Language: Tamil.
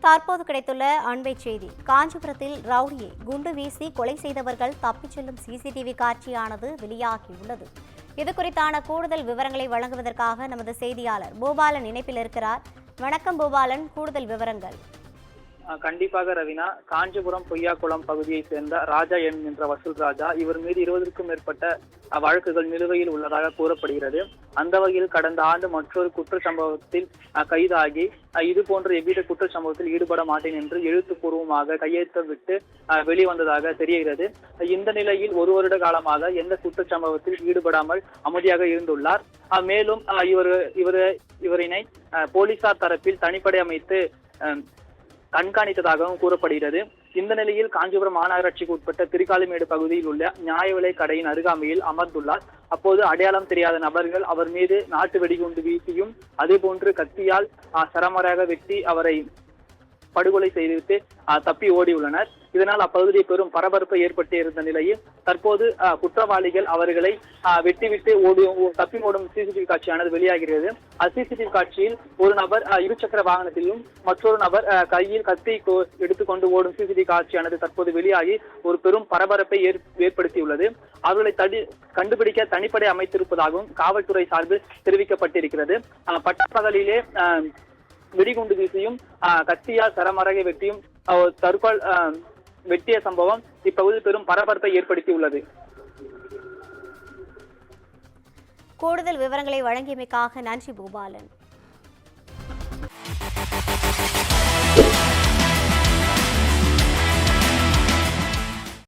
தற்போது கிடைத்துள்ள அண்மை செய்தி. காஞ்சிபுரத்தில் ரவுடியை குண்டு வீசி கொலை செய்தவர்கள் தப்பிச் செல்லும் சிசிடிவி காட்சியானது வெளியாகியுள்ளது. இதுகுறித்தான கூடுதல் விவரங்களை வழங்குவதற்காக நமது செய்தியாளர் பூபாலன் இணைப்பில் இருக்கிறார். வணக்கம் பூபாலன், கூடுதல் விவரங்கள். கண்டிப்பாக ரவினா, காஞ்சிபுரம் பொய்யாக்குளம் பகுதியைச் சேர்ந்த ராஜா என்கின்ற வசூல் ராஜா, இவர் மீது 20க்கும் மேற்பட்ட வழக்குகள் நிலுவையில் உள்ளதாக கூறப்படுகிறது. அந்த வகையில் கடந்த ஆண்டு மற்றொரு குற்ற சம்பவத்தில் கைதாகி இதுபோன்ற எவ்வித குற்ற சம்பவத்தில் ஈடுபட மாட்டேன் என்று எழுத்துப்பூர்வமாக கையெழுத்து விட்டு வெளிவந்ததாக தெரிகிறது. இந்த நிலையில் ஒரு வருட காலமாக எந்த குற்ற சம்பவத்தில் ஈடுபடாமல் அமைதியாக இருந்துள்ளார். மேலும் இவரினை போலீசார் தரப்பில் தனிப்படை அமைத்து கண்காணித்ததாகவும் கூறப்படுகிறது. இந்த நிலையில் காஞ்சிபுரம் மாநகராட்சிக்கு உட்பட்ட திருக்காலிமேடு பகுதியில் உள்ள நியாய விலை கடையின் அருகாமையில் அமர்ந்துள்ளார். அப்போது அடையாளம் தெரியாத நபர்கள் அவர் மீது நாட்டு வெடிகுண்டு வீசியும் அதேபோன்று கத்தியால் சரமாரியாக வெட்டி அவரை படுகொலை செய்துவிட்டு தப்பி ஓடியுள்ளனர். இதனால் அப்பகுதியில் பெரும் பரபரப்பு ஏற்பட்டு இருந்த நிலையில் தற்போது குற்றவாளிகள் அவர்களை வெட்டிவிட்டு தப்பி ஓடும் சிசிடிவி காட்சியானது வெளியாகிறது. சிசிடிவி காட்சியில் ஒரு நபர் இருசக்கர வாகனத்திலும் மற்றொரு நபர் கையில் கத்தி எடுத்துக்கொண்டு ஓடும் சிசிடிவி காட்சியானது தற்போது வெளியாகி ஒரு பெரும் பரபரப்பை ஏற்படுத்தியுள்ளது. அவர்களை கண்டுபிடிக்க தனிப்படை அமைத்திருப்பதாகவும் காவல்துறை சார்பில் தெரிவிக்கப்பட்டிருக்கிறது. பட்டப்பகலிலே வெடிகுண்டு வீசியும் கத்தியால் சரமரக வெட்டியும் வெட்டிய சம்பவம் இப்பகுதியில் பெரும் பரபரப்பை ஏற்படுத்தியுள்ளது. கூடுதல் விவரங்களை வழங்கியமைக்காக நன்றி பூபாலன்.